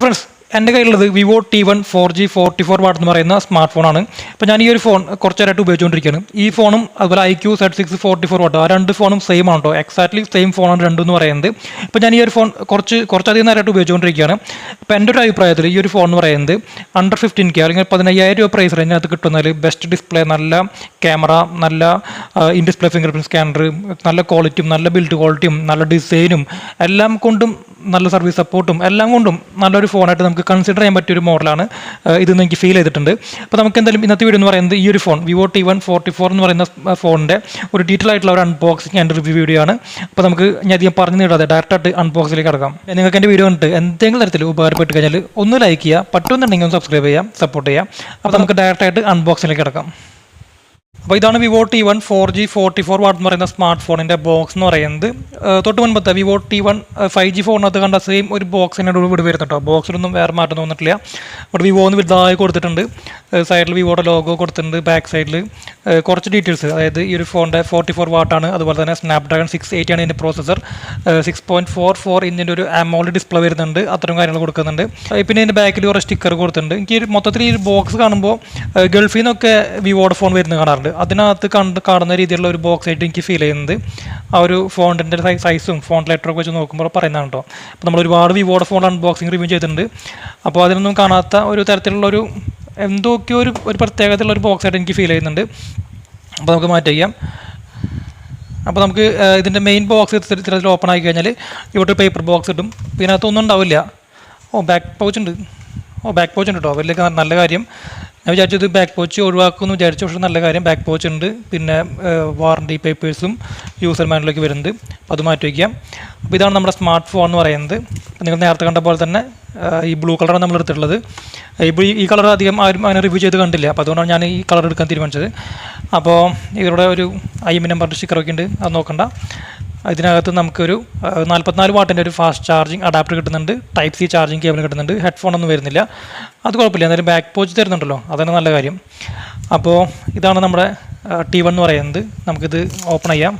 Friends, എൻ്റെ കയ്യിലുള്ളത് Vivo T1 4G 44 what എന്ന് പറയുന്ന സ്മാർട്ട് ഫോണാണ്. ഇപ്പോൾ ഞാൻ ഈ ഒരു ഫോൺ കുറച്ചേരായിട്ട് ഉപയോഗിച്ചുകൊണ്ടിരിക്കുകയാണ്. ഈ ഫോണും അതുപോലെ Iqoo Z6 44 വാട്ട്, ആ രണ്ട് ഫോണും സെയിം ആണ് കേട്ടോ. എക്സാക്ട്ലി സെയിം ഫോണാണ് രണ്ടെന്ന് പറയുന്നത്. ഇപ്പോൾ ഞാൻ ഈ ഒരു ഫോൺ കുറച്ചധികം നേരമായിട്ട് ഉപയോഗിച്ചുകൊണ്ടിരിക്കുകയാണ്. ഇപ്പോൾ എൻ്റെ ഒരു അഭിപ്രായത്തിൽ ഈ ഒരു ഫോൺ എന്ന് പറയുന്നത് അണ്ടർ 15K അല്ലെങ്കിൽ 15,000 രൂപ പ്രൈസ് റേഞ്ചിനകത്ത് കിട്ടുന്നതിൽ ബെസ്റ്റ് ഡിസ്പ്ലേ, നല്ല ക്യാമറ, നല്ല in display finger print scanner, നല്ല ക്വാളിറ്റിയും നല്ല ബിൽഡ് ക്വാളിറ്റിയും നല്ല ഡിസൈനും എല്ലാം കൊണ്ടും നല്ല സർവീസ് സപ്പോർട്ടും എല്ലാം കൊണ്ടും നല്ലൊരു ഫോണായിട്ട് നമുക്ക് കൺസിഡർ ചെയ്യാൻ പറ്റിയൊരു മോഡലാണ് ഇതെന്ന് എനിക്ക് ഫീൽ ചെയ്തിട്ടുണ്ട്. അപ്പോൾ നമുക്ക് എന്തായാലും ഇന്നത്തെ വീഡിയോ എന്ന് പറയുന്നത് ഈ ഒരു ഫോൺ വിവോ T1 44 എന്ന് പറയുന്ന ഫോണിൻ്റെ ഒരു ഡീറ്റെയിൽ ആയിട്ടുള്ള ഒരു അൺബോക്സിങ് ആൻഡ് റിവ്യൂ വീഡിയോ ആണ്. അപ്പോൾ നമുക്ക് ഞാൻ അധികം പറഞ്ഞു നീടാതെ ഡയറക്റ്റായിട്ട് അൺബോക്സിലേക്ക് കിടക്കാം. നിങ്ങൾക്ക് എൻ്റെ വീഡിയോ കണ്ടിട്ട് എന്തെങ്കിലും തരത്തിൽ ഉപകാരപ്പെട്ട് കഴിഞ്ഞാൽ ഒന്ന് ലൈക്ക് ചെയ്യുക, പറ്റുമെന്നുണ്ടെങ്കിൽ ഒന്ന് സബ്സ്ക്രൈബ് ചെയ്യാം, സപ്പോർട്ട് ചെയ്യാം. അപ്പോൾ നമുക്ക് ഡയറക്റ്റായിട്ട് അൺബോക്സിലേക്ക് കിടക്കാം. അപ്പോൾ ഇതാണ് വിവോ T1 4G 44 വാട്ട് എന്ന് പറയുന്ന സ്മാർട്ട് ഫോണിൻ്റെ ബോക്സ് എന്ന് പറയുന്നത്. തൊട്ട് മുൻപത്തെ വിവോ T1 5G ഫോണിനകത്ത് കണ്ട സെയിം ഒരു ബോക്സിൻ്റെ ഇവിടെ വരുന്നുണ്ട് കേട്ടോ. ബോക്സിലൊന്നും വേറെ മാറ്റം തോന്നിട്ടില്ല. ഇവിടെ വിവോ എന്ന് വലുതായി കൊടുത്തിട്ടുണ്ട്. സൈഡിൽ വിവോയുടെ ലോഗോ കൊടുത്തിട്ടുണ്ട്. ബാക്ക് സൈഡിൽ കുറച്ച് ഡീറ്റെയിൽസ്, അതായത് ഈ ഒരു ഫോണിൻ്റെ 44 വാട്ടാണ്. അതുപോലെ തന്നെ സ്നാപ്ഡ്രാഗൺ 680 ആണ് ഇതിൻ്റെ പ്രോസസ്സർ. 6.44 ഇഞ്ചിൻ്റെ ഒരു AMOLED ഡിസ്പ്ലേ വരുന്നുണ്ട്. അത്തരം കാര്യങ്ങൾ കൊടുക്കുന്നുണ്ട്. പിന്നെ ഇതിൻ്റെ ബാക്കിൽ കുറേ സ്റ്റിക്കർ കൊടുത്തിട്ടുണ്ട്. എനിക്ക് മൊത്തത്തിൽ ഈ ബോക്സ് കാണുമ്പോൾ ഗൾഫിൽ നിന്നൊക്കെ വിവോയുടെ ഫോൺ വരുന്നത് കാണാറുണ്ട്. അതിനകത്ത് കാണുന്ന രീതിയിലുള്ള ഒരു ബോക്സ് ആയിട്ട് എനിക്ക് ഫീൽ ചെയ്യുന്നത് ആ ഒരു ഫോണിൻ്റെ സൈസും ഫോൺ ലെറ്ററൊക്കെ വെച്ച് നോക്കുമ്പോൾ പറയുന്നതാണ് കേട്ടോ. അപ്പോൾ നമ്മൾ ഒരുപാട് വിവോയുടെ ഫോൺ അൺബോക്സിങ് റിവ്യൂ ചെയ്തിട്ടുണ്ട്. അപ്പോൾ അതിനൊന്നും കാണാത്ത ഒരു തരത്തിലുള്ള ഒരു എന്തൊക്കെയോ ഒരു പ്രത്യേകതയുള്ള ഒരു ബോക്സ് ആയിട്ട് എനിക്ക് ഫീൽ ചെയ്യുന്നുണ്ട്. അപ്പോൾ നമുക്ക് മാറ്റി ചെയ്യാം. അപ്പോൾ നമുക്ക് ഇതിൻ്റെ മെയിൻ ബോക്സ് ഇത്തരത്തിൽ ഓപ്പൺ ആക്കി കഴിഞ്ഞാൽ ഇവിടെ പേപ്പർ ബോക്സ് കിട്ടും. പിന്നെ അതിനകത്തൊന്നും ഉണ്ടാവില്ല. ബാക്ക് പൗച്ച് ഉണ്ട് കേട്ടോ. വലിയ നല്ല കാര്യം. ഞാൻ വിചാരിച്ചത് ബാക്ക് പോച്ച് ഒഴിവാക്കുമെന്ന് വിചാരിച്ചു, പക്ഷേ നല്ല കാര്യം. ബാക്ക് പോച്ച് ഉണ്ട്. പിന്നെ വാറണ്ടി പേപ്പേഴ്സും യൂസർ മാനുവലൊക്കെ വരുന്നുണ്ട്. അത് മാറ്റി വയ്ക്കാം. അപ്പോൾ ഇതാണ് നമ്മുടെ സ്മാർട്ട് ഫോൺ എന്ന് പറയുന്നത്. നിങ്ങൾ നേരത്തെ കണ്ട പോലെ തന്നെ ഈ ബ്ലൂ കളറാണ് നമ്മൾ എടുത്തിട്ടുള്ളത്. ഈ കളർ അധികം ആരും അങ്ങനെ റിവ്യൂ ചെയ്ത് കണ്ടില്ല. അപ്പോൾ അതുകൊണ്ടാണ് ഞാൻ ഈ കളർ എടുക്കാൻ തീരുമാനിച്ചത്. അപ്പോൾ ഇവരുടെ ഒരു IM നമ്പറിൻ്റെ സ്റ്റിക്കറൊക്കെ ഉണ്ട്, അത് നോക്കണ്ട. ഇതിനകത്ത് നമുക്കൊരു 44 വാട്ടിൻ്റെ ഒരു ഫാസ്റ്റ് ചാർജിങ് അഡാപ്റ്റർ കിട്ടുന്നുണ്ട്. Type C ചാർജിങ് കേബിൾ കിട്ടുന്നുണ്ട്. ഹെഡ്ഫോണൊന്നും വരുന്നില്ല. അത് കുഴപ്പമില്ല. എന്തായാലും ബാക്ക് പോച്ച് തരുന്നുണ്ടല്ലോ, അതാണ് നല്ല കാര്യം. അപ്പോൾ ഇതാണ് നമ്മുടെ T1 എന്ന് പറയുന്നത്. നമുക്കിത് ഓപ്പൺ ചെയ്യാം.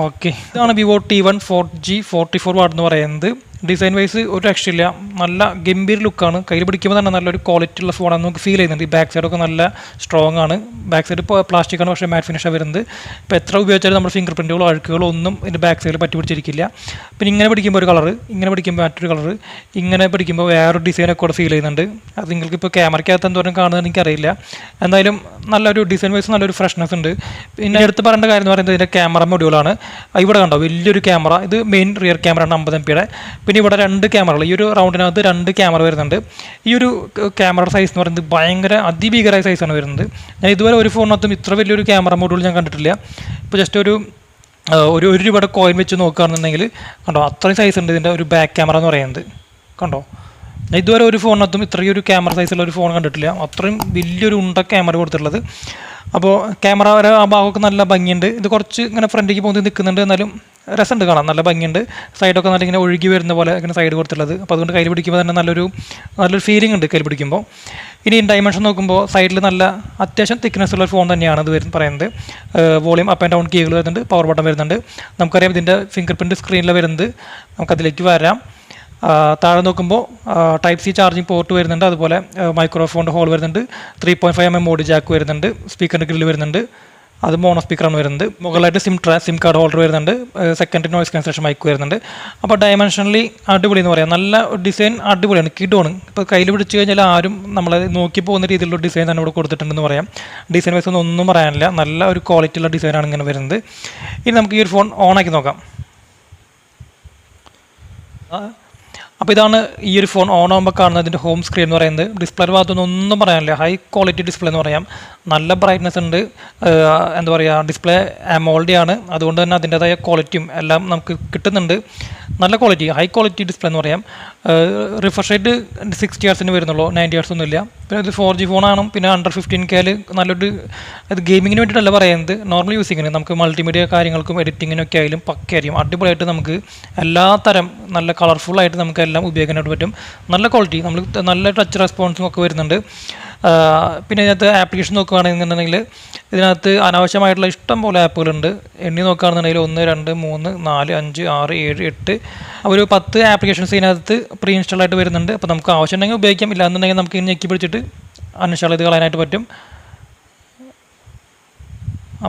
ഓക്കെ, ഇതാണ് വിവോ T1 4G 44 വാട്ട് എന്ന് പറയുന്നത്. ഡിസൈൻ വൈസ് ഒരു രക്ഷയില്ല. നല്ല ഗംഭീര ലുക്കാണ്. കയ്യിൽ പിടിക്കുമ്പോൾ തന്നെ നല്ലൊരു ക്വാളിറ്റി ഉള്ള ഫോണാണ് നമുക്ക് ഫീൽ ചെയ്യുന്നുണ്ട്. ഈ ബാക്ക് സൈഡൊക്കെ നല്ല സ്ട്രോങ് ആണ്. ബാക്ക് സൈഡ് ഇപ്പോൾ പ്ലാസ്റ്റിക് ആണ്, പക്ഷേ മാറ്റ് ഫിനിഷാണ് വരുന്നത്. ഇപ്പോൾ എത്ര ഉപയോഗിച്ചാലും നമ്മുടെ ഫിംഗർ പ്രിൻറ്റുകളോ അഴുക്കുകളോ ഒന്നും ഇതിൻ്റെ ബാക്ക് സൈഡിൽ പറ്റി പിടിച്ചിരിക്കില്ല. പിന്നെ ഇങ്ങനെ പിടിക്കുമ്പോൾ ഒരു കളറ്, ഇങ്ങനെ പിടിക്കുമ്പോൾ മറ്റൊരു കളറ്, ഇങ്ങനെ പിടിക്കുമ്പോൾ വേറൊരു ഡിസൈനൊക്കെ കൂടെ ഫീൽ ചെയ്യുന്നുണ്ട്. അത് നിങ്ങൾക്ക് ഇപ്പോൾ ക്യാമറയ്ക്കകത്ത് എന്തോരം കാണുന്നത് എനിക്കറിയില്ല. എന്തായാലും നല്ലൊരു ഡിസൈൻ വൈസ് നല്ലൊരു ഫ്രഷ്നെസ് ഉണ്ട്. പിന്നെ എടുത്ത് പറയേണ്ട കാര്യം എന്ന് പറയുന്നത് ഇതിൻ്റെ ക്യാമറ മൊഡ്യൂളാണ്. ഇവിടെ കണ്ടോ, വലിയൊരു ക്യാമറ. ഇത് മെയിൻ റിയർ ക്യാമറ ആണ് 50 MP. പിന്നെ ഇവിടെ 2 ക്യാമറകൾ, ഈ ഒരു റൗണ്ടിനകത്ത് 2 ക്യാമറ വരുന്നുണ്ട്. ഈ ഒരു ക്യാമറയുടെ സൈസ് എന്ന് പറയുന്നത് ഭയങ്കര അതിഭീകരമായ സൈസാണ് വരുന്നത്. ഞാൻ ഇതുവരെ ഒരു ഫോണിനകത്തും ഇത്ര വലിയൊരു ക്യാമറ മൊഡ്യൂൾ ഞാൻ കണ്ടിട്ടില്ല. ഇപ്പോൾ ജസ്റ്റ് ഒരു രൂപയുടെ കോയിൻ വെച്ച് നോക്കുകയാണെന്നുണ്ടെങ്കിൽ കണ്ടോ, അത്രയും സൈസ് ഉണ്ട് ഇതിൻ്റെ ഒരു ബാക്ക് ക്യാമറ എന്ന് പറയുന്നത്. കണ്ടോ, ഞാൻ ഇതുവരെ ഒരു ഫോണിനകത്തും ഇത്രയൊരു ക്യാമറ സൈസുള്ള ഒരു ഫോൺ കണ്ടിട്ടില്ല. അത്രയും വലിയൊരു ഉണ്ട ക്യാമറ കൊടുത്തിട്ടുള്ളത്. അപ്പോൾ ക്യാമറ ആ ഭാഗമൊക്കെ നല്ല ഭംഗിയുണ്ട്. ഇത് കുറച്ച് ഇങ്ങനെ ഫ്രണ്ടിലേക്ക് പോകുന്നത് നിൽക്കുന്നുണ്ട്, എന്നാലും രസമുണ്ട് കാണാൻ, നല്ല ഭംഗിയുണ്ട്. സൈഡൊക്കെ നല്ല ഇങ്ങനെ ഒഴുകി വരുന്ന പോലെ ഇങ്ങനെ സൈഡ് കൊടുത്തിട്ടുള്ളത്. അപ്പോൾ അതുകൊണ്ട് കയ്യിൽ പിടിക്കുമ്പോൾ തന്നെ നല്ലൊരു ഫീലിംഗ് ഉണ്ട് കയ്യിൽ പിടിക്കുമ്പോൾ. ഇനി ഡയമെൻഷൻ നോക്കുമ്പോൾ സൈഡിൽ നല്ല അത്യാവശ്യം തിക്നെസ് ഉള്ള ഫോൺ തന്നെയാണ് ഇത് പറയുന്നത്. വോളിയം അപ്പ് ആൻഡ് ഡൗൺ കീകൾ വരുന്നുണ്ട്, പവർ ബട്ടൺ വരുന്നുണ്ട്. നമുക്കറിയാം ഇതിൻ്റെ ഫിംഗർ പ്രിൻറ്റ് സ്ക്രീനിൽ വരുന്നത്. നമുക്കതിലേക്ക് വരാം. താഴെ നോക്കുമ്പോൾ Type C ചാർജിങ് പോർട്ട് വരുന്നുണ്ട്. അതുപോലെ മൈക്രോഫോണിൻ്റെ ഹോൾ വരുന്നുണ്ട്. 3.5mm ഓഡിയോ ജാക്ക് വരുന്നുണ്ട്. സ്പീക്കറിൻ്റെ ഗ്രില്ല് വരുന്നുണ്ട്. അത് മോണോ സ്പീക്കറാണ് വരുന്നത്. മുകളിലായിട്ട് സിം കാർഡ് ഹോൾഡർ വരുന്നുണ്ട്. സെക്കൻഡ് നോയ്സ് ക്യാൻസലേഷൻ മൈക്ക് വരുന്നുണ്ട്. അപ്പോൾ ഡയമെൻഷനലി അടിപൊളി എന്ന് പറയാം. നല്ല ഡിസൈൻ അടിപൊളിയാണ്, കിഡോണ്. ഇപ്പോൾ കയ്യിൽ പിടിച്ച് കഴിഞ്ഞാൽ ആരും നമ്മളെ നോക്കി പോകുന്ന രീതിയിലുള്ള ഡിസൈൻ തന്നെ ഇവിടെ കൊടുത്തിട്ടുണ്ടെന്ന് പറയാം. ഡിസൈൻ വൈസ് ഒന്നും പറയാനില്ല. നല്ല ഒരു ക്വാളിറ്റി ഉള്ള ഡിസൈനാണ് ഇങ്ങനെ വരുന്നത്. ഇനി നമുക്ക് ഈ ഒരു ഫോൺ ഓണാക്കി നോക്കാം. അപ്പോൾ ഇതാണ് ഈ ഒരു ഫോൺ ഓൺ ആകുമ്പോൾ കാണുന്നത് ഇതിൻ്റെ ഹോം സ്ക്രീൻ എന്ന് പറയുന്നത്. ഡിസ്പ്ലേ ഭാഗത്തൊന്നും ഒന്നും പറയാനില്ല. ഹൈ ക്വാളിറ്റി ഡിസ്പ്ലേ എന്ന് പറയാം. നല്ല ബ്രൈറ്റ്നസ് ഉണ്ട്. എന്താ പറയുക, ഡിസ്പ്ലേ AMOLED ആണ്. അതുകൊണ്ട് തന്നെ അതിൻ്റേതായ ക്വാളിറ്റിയും എല്ലാം നമുക്ക് കിട്ടുന്നുണ്ട്. നല്ല ക്വാളിറ്റി, ഹൈ ക്വാളിറ്റി ഡിസ്പ്ലേ എന്ന് പറയാം. റിഫ്രഷ് റേറ്റ് 60 Hz വരുന്നുള്ളൂ, 90 Hz ഒന്നുമില്ല. പിന്നെ ഇത് 4G ഫോണാണ്. പിന്നെ അണ്ടർ 15K നല്ലൊരു, അത് ഗെയിമിങ്ങിന് വേണ്ടിയിട്ടല്ല പറയുന്നത്, നോർമൽ യൂസിങ്ങിന് നമുക്ക് മൾട്ടിമീഡിയ കാര്യങ്ങൾക്കും എഡിറ്റിങ്ങിനൊക്കെ ആയാലും പക്കയായിരിക്കും. അടിപൊളിയായിട്ട് നമുക്ക് എല്ലാ തരം നല്ല കളർഫുള്ളായിട്ട് നമുക്ക് എല്ലാം ഉപയോഗിക്കാനായിട്ട് പറ്റും. നല്ല ക്വാളിറ്റി, നമ്മൾ നല്ല ടച്ച് റെസ്പോൺസും ഒക്കെ വരുന്നുണ്ട്. പിന്നെ ഇതിനകത്ത് ആപ്ലിക്കേഷൻ നോക്കുകയാണെന്നുണ്ടെങ്കിൽ ഇതിനകത്ത് അനാവശ്യമായിട്ടുള്ള ഇഷ്ടം പോലെ ആപ്പുകളുണ്ട്. എണ്ണി നോക്കുകയാണെന്നുണ്ടെങ്കിൽ 1 2 3 4 5 6 7 8 ഒരു 10 ആപ്ലിക്കേഷൻസ് ഇതിനകത്ത് പ്രീ ഇൻസ്റ്റാൾ ആയിട്ട് വരുന്നുണ്ട്. അപ്പോൾ നമുക്ക് ആവശ്യമുണ്ടെങ്കിൽ ഉപയോഗിക്കാം, ഇല്ലാന്നുണ്ടെങ്കിൽ നമുക്ക് ഇനി ഞെക്കി പിടിച്ചിട്ട് അൺഇൻസ്റ്റാൾ ചെയ്ത് കളയാനായിട്ട് പറ്റും.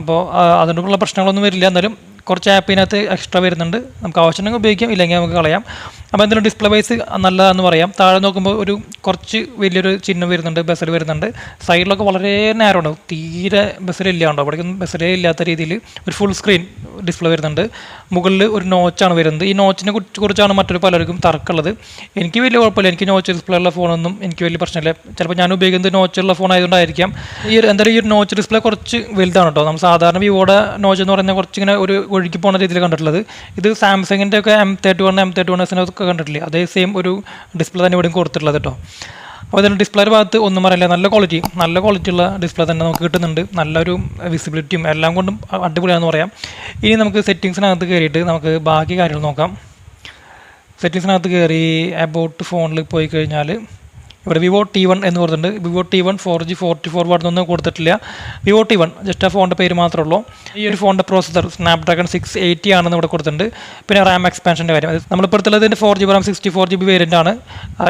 അപ്പോൾ അതിനുള്ള പ്രശ്നങ്ങളൊന്നും വരില്ല. എന്നാലും കുറച്ച് ആപ്പിനകത്ത് എക്സ്ട്രാ വരുന്നുണ്ട്, നമുക്ക് ആവശ്യമുണ്ടെങ്കിൽ ഉപയോഗിക്കാം, ഇല്ലെങ്കിൽ നമുക്ക് കളയാം. അപ്പോൾ എന്തെങ്കിലും ഡിസ്പ്ലേ വൈസ് നല്ലതാണെന്ന് പറയാം. താഴെ നോക്കുമ്പോൾ ഒരു കുറച്ച് വലിയൊരു ചിഹ്നം വരുന്നുണ്ട്, ബസൽ വരുന്നുണ്ട്. സൈഡിലൊക്കെ വളരെ നേരം ഉണ്ടാവും, തീരെ ബസലില്ലാണ്ടോ, അവിടേക്കൊന്നും ബസലേ ഇല്ലാത്ത രീതിയിൽ ഒരു ഫുൾ സ്ക്രീൻ ഡിസ്പ്ലേ വരുന്നുണ്ട്. മുകളിൽ ഒരു നോച്ചാണ് വരുന്നത്. ഈ നോച്ചിനെ കുറിച്ചാണ് മറ്റൊരു പലർക്കും തർക്കമുള്ളത്. എനിക്ക് വലിയ കുഴപ്പമില്ല, എനിക്ക് നോച്ച് ഡിസ്പ്ലേ ഉള്ള ഫോണൊന്നും എനിക്ക് വലിയ പ്രശ്നമില്ല. ചിലപ്പോൾ ഞാൻ ഉപയോഗിക്കുന്നത് നോച്ചുള്ള ഫോൺ ആയതുകൊണ്ടായിരിക്കാം. എന്തായാലും ഈ ഒരു നോച്ച് ഡിസ്പ്ലേ കുറച്ച് വലുതാണ് കേട്ടോ. നമ്മൾ സാധാരണ വിവോയുടെ നോച്ച് എന്ന് പറഞ്ഞാൽ കുറച്ചിങ്ങനെ ഒരു ഒഴുകി പോകുന്ന രീതിയിൽ കണ്ടിട്ടുള്ളത്. ഇത് സാംസങ്ങിൻ്റെ ഒക്കെ M31 M31 കണ്ടിട്ടില്ലേ, അതേ സെയിം ഒരു ഡിസ്പ്ലേ തന്നെ ഇവിടെയും കൊടുത്തിട്ടുള്ളത് കേട്ടോ. അപ്പോൾ ഇതിൻ്റെ ഡിസ്പ്ലേയുടെ ഭാഗത്ത് ഒന്നും പറയില്ല, നല്ല ക്വാളിറ്റി ഉള്ള ഡിസ്പ്ലേ തന്നെ നമുക്ക് കിട്ടുന്നുണ്ട്. നല്ലൊരു വിസിബിലിറ്റിയും എല്ലാം കൊണ്ടും അടിപൊളിയാണെന്ന് പറയാം. ഇനി നമുക്ക് സെറ്റിങ്സിനകത്ത് കയറിയിട്ട് നമുക്ക് ബാക്കി കാര്യങ്ങൾ നോക്കാം. സെറ്റിങ്സിനകത്ത് കയറി അബൌട്ട് ഫോണിൽ പോയി കഴിഞ്ഞാൽ ഇവിടെ Vivo T1 എന്ന് പറഞ്ഞിട്ടുണ്ട്. Vivo T1 4G 44 വാട്ടൊന്നും കൊടുത്തിട്ടില്ല. Vivo T1 ജസ്റ്റ് ആ ഫോണിൻ്റെ പേര് മാത്രമേ ഉള്ളൂ. ഈ ഒരു ഫോണിൻ്റെ പ്രോസസ്സർ Snapdragon 680 ആണെന്ന് ഇവിടെ കൊടുത്തിട്ടുണ്ട്. പിന്നെ RAM എക്സ്പാൻഷൻ്റെ കാര്യം, നമ്മളിപ്പോൾ എടുത്തുള്ളതിൻ്റെ 4GB RAM 64GB വേരിയൻ്റ് ആണ്.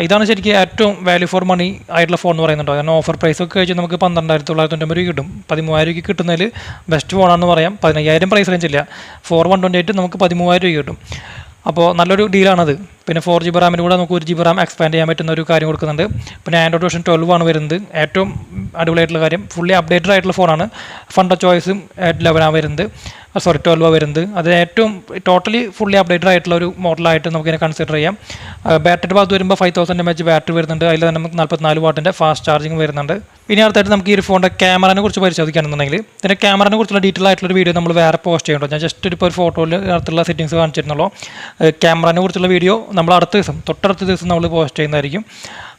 ഇതാണ് ശരിക്കും ഏറ്റവും വാല്യൂ ഫോർ മണി ആയിട്ടുള്ള ഫോൺ എന്ന് പറയുന്നുണ്ടോ. കാരണം ഓഫർ പ്രൈസ് ഒക്കെ കഴിച്ച് നമുക്ക് 12,990 രൂപ കിട്ടും. 13,000 രൂപയ്ക്ക് കിട്ടുന്നതിൽ ബെസ്റ്റ് ഫോണാണെന്ന് പറയാം. 15,000 പ്രൈസ് റേഞ്ച് ഇല്ല, 4128 നമുക്ക് 13,000 രൂപ കിട്ടും. അപ്പോൾ നല്ലൊരു ഡീലാണത്. പിന്നെ 4GB റാമിന് കൂടെ നമുക്ക് 1GB റാം എക്സ്പാൻഡ് ചെയ്യാൻ പറ്റുന്ന ഒരു കാര്യം കൊടുക്കുന്നുണ്ട്. പിന്നെ ആൻഡ്രോയിഡ് വേർഷൻ 12 ആണ് വരുന്നത്. ഏറ്റവും അടിപൊളിയായിട്ടുള്ള കാര്യം, ഫുള്ളി അപ്ഡേറ്റഡ് ആയിട്ടുള്ള ഫോണാണ്. ഫണ്ട ചോയ്സും 11 വരുന്നത്, 12 വരുന്നത്. അത് ഏറ്റവും ടോട്ടലി ഫുള്ളി അപ്ഡേറ്റഡ് ആയിട്ടുള്ള ഒരു മോഡലായിട്ട് നമുക്കിതിനെ കൺസിഡർ ചെയ്യാം. ബാറ്ററി ഭാഗത്ത് വരുമ്പോൾ 5000 mAh ബാറ്ററി വരുന്നുണ്ട്. അതിൽ തന്നെ നമുക്ക് 44 വാട്ടിൻ്റെ ഫാസ്റ്റ് ചാർജിങ് വരുന്നുണ്ട്. ഇനി അടുത്തായിട്ട് നമുക്ക് ഈ ഒരു ഫോണിൻ്റെ ക്യാമറയെ കുറിച്ച് പരിശോധിക്കുകയാണെന്നുണ്ടെങ്കിൽ ഇതിൻ്റെ ക്യാമറയെ കുറിച്ചുള്ള ഡീറ്റെയിൽ ആയിട്ടുള്ള വീഡിയോ നമ്മൾ വേറെ പോസ്റ്റ് ചെയ്യുന്നുണ്ടോ. ഞാൻ ജസ്റ്റ് ഇപ്പോൾ ഒരു ഫോട്ടോയിൽ അടുത്തുള്ള സെറ്റിങ്സ് കാണിച്ചിരുന്നുള്ളൂ. ക്യാമറയെ കുറിച്ചുള്ള വീഡിയോ നമ്മൾ തൊട്ടടുത്ത ദിവസം നമ്മൾ പോസ്റ്റ് ചെയ്യുന്നതായിരിക്കും.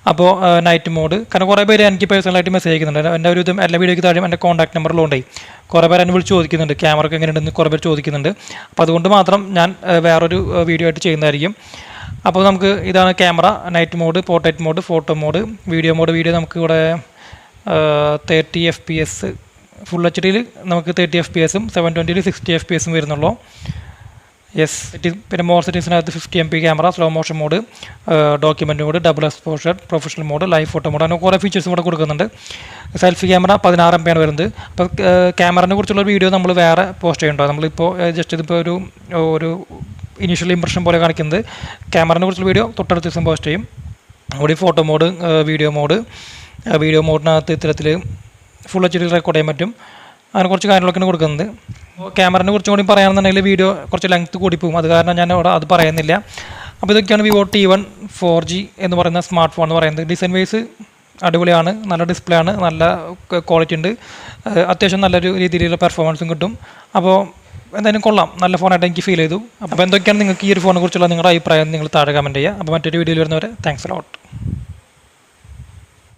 അപ്പോൾ നൈറ്റ് മോഡ്, കാരണം കുറേ പേര് എനിക്ക് പേഴ്സണലായിട്ട് മെസ്സേജ് അയക്കുന്നുണ്ട്. എൻ്റെ ഒരു എല്ലാ വീഡിയോയ്ക്ക് താഴെ എൻ്റെ കോൺടാക്ട് നമ്പറിലുണ്ടായി കുറേ പേര് എന്നെ വിളിച്ച് ചോദിക്കുന്നുണ്ട് ക്യാമറയ്ക്ക് എങ്ങനെയുണ്ടെന്ന് കുറേ പേര് ചോദിക്കുന്നുണ്ട്. അപ്പോൾ അതുകൊണ്ട് മാത്രം ഞാൻ വേറൊരു വീഡിയോ ആയിട്ട് ചെയ്യുന്നതായിരിക്കും. അപ്പോൾ നമുക്ക് ഇതാണ് camera, night mode, portrait mode, photo mode, video നമുക്ക് ഇവിടെ 30 FPS ഫുൾ HD നമുക്ക് 30 FPS 720 60 FPS വരുന്നുള്ളൂ. പിന്നെ മോർ സെറ്റിങ്സിനകത്ത് 50 MP camera, slow motion mode, document mode, double exposure, professional mode, live photo mode, അങ്ങനെ കുറേ ഫീച്ചേഴ്സും കൂടെ കൊടുക്കുന്നുണ്ട്. സെൽഫി ക്യാമറ 16 MP ആണ് വരുന്നത്. അപ്പോൾ ക്യാമറയെ കുറിച്ചുള്ള വീഡിയോ നമ്മൾ വേറെ പോസ്റ്റ് ചെയ്യുന്നുണ്ടോ. നമ്മളിപ്പോൾ ജസ്റ്റ് ഇതിപ്പോൾ ഒരു ഇനീഷ്യൽ ഇംപ്രഷൻ പോലെ കാണിക്കുന്നത്. ക്യാമറയെ കുറിച്ചുള്ള വീഡിയോ തൊട്ടടുത്ത ദിവസം പോസ്റ്റ് ചെയ്യും. അവിടെ ഫോട്ടോ മോഡ്, വീഡിയോ മോഡിനകത്ത് ഇത്തരത്തിൽ ഫുൾ HD റെക്കോർഡ് ചെയ്യാൻ പറ്റും. അങ്ങനെ കുറച്ച് കാര്യങ്ങളൊക്കെയാണ് കൊടുക്കുന്നത്. ക്യാമറയെ കുറിച്ചും കൂടി പറയുകയാണെന്നുണ്ടെങ്കിൽ വീഡിയോ കുറച്ച് ലെങ്ത്ത് കൂടി പോകും, അത് കാരണം ഞാൻ അവിടെ അത് പറയുന്നില്ല. അപ്പോൾ ഇതൊക്കെയാണ് Vivo T1 4G എന്ന് പറയുന്ന സ്മാർട്ട് ഫോൺ എന്ന് പറയുന്നത്. ഡിസൈൻ വൈസ് അടിപൊളിയാണ്, നല്ല ഡിസ്പ്ലേ ആണ്, നല്ല ക്വാളിറ്റി ഉണ്ട്, അത്യാവശ്യം നല്ലൊരു രീതിയിലുള്ള പെർഫോമൻസും കിട്ടും. അപ്പോൾ എന്തായാലും കൊള്ളാം, നല്ല ഫോണായിട്ട് എനിക്ക് ഫീൽ ചെയ്തു. അപ്പോൾ എന്തൊക്കെയാണ് നിങ്ങൾക്ക് ഈ ഒരു ഫോണിനെ കുറിച്ചുള്ള നിങ്ങളുടെ അഭിപ്രായം നിങ്ങൾ താഴെ കമൻറ്റ് ചെയ്യുക. അപ്പോൾ മറ്റൊരു വീഡിയോയിൽ വരുന്നവരെ താങ്ക്സ് എ ലോട്ട്.